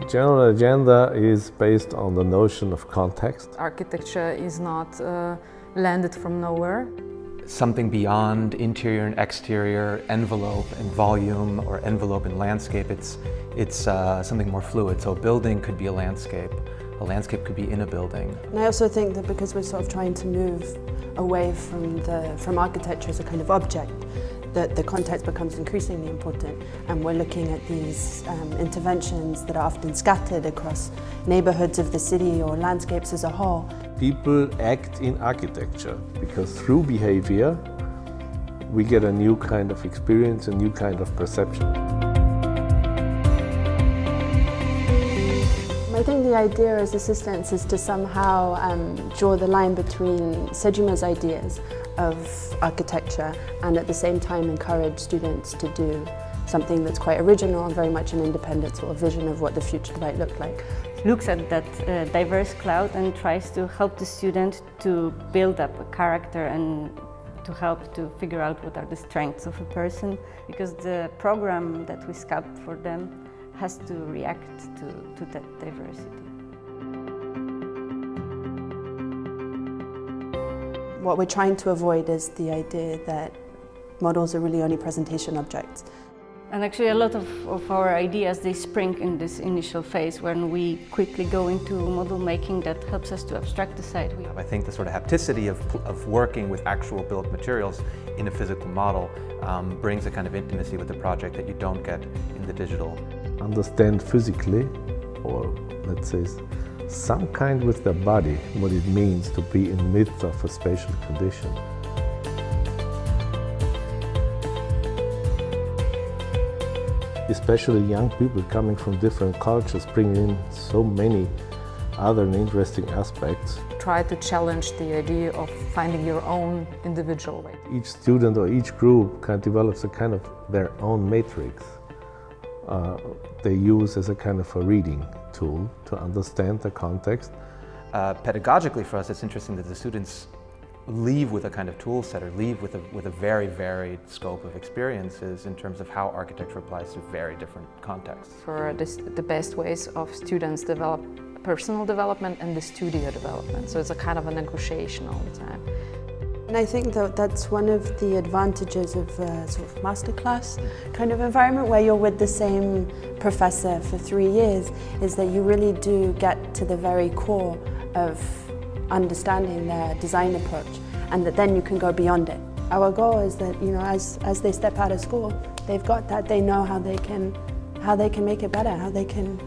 general agenda is based on the notion of context. Architecture is not landed from nowhere. Something beyond interior and exterior, envelope and volume, or envelope and landscape. It's something more fluid. So a building could be a landscape could be in a building. And I also think that because we're sort of trying to move away from architecture as a kind of object, that the context becomes increasingly important, and we're looking at these interventions that are often scattered across neighborhoods of the city or landscapes as a whole. People act in architecture because through behavior we get a new kind of experience, a new kind of perception. I think the idea as assistants is to somehow draw the line between Sejima's ideas of architecture and at the same time encourage students to do something that's quite original and very much an independent sort of vision of what the future might look like. Looks at that diverse cloud and tries to help the student to build up a character and to help to figure out what are the strengths of a person, because the program that we sculpt for them has to react to that diversity. What we're trying to avoid is the idea that models are really only presentation objects. And actually a lot of our ideas, they spring in this initial phase when we quickly go into model making that helps us to abstract the site. I think the sort of hapticity of working with actual built materials in a physical model brings a kind of intimacy with the project that you don't get in the digital. Understand physically, or let's say some kind with the body, what it means to be in the midst of a spatial condition. Especially young people coming from different cultures bring in so many other interesting aspects. Try to challenge the idea of finding your own individual way. Each student or each group kind of develops a kind of their own matrix. They use as a kind of a reading tool to understand the context. Pedagogically for us, it's interesting that the students leave with a kind of tool set or leave with a very varied scope of experiences in terms of how architecture applies to very different contexts. For the best ways of students develop personal development and the studio development. So it's a kind of a negotiation all the time. And I think that that's one of the advantages of a sort of masterclass kind of environment where you're with the same professor for 3 years, is that you really do get to the very core of understanding their design approach, and that then you can go beyond it. Our goal is that, you know, as they step out of school, they've got that, they know how they can make it better, how they can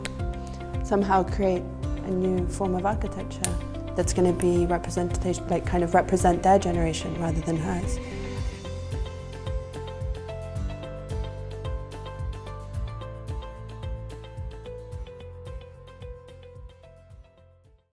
somehow create a new form of architecture that's going to be representation, like kind of represent their generation rather than hers.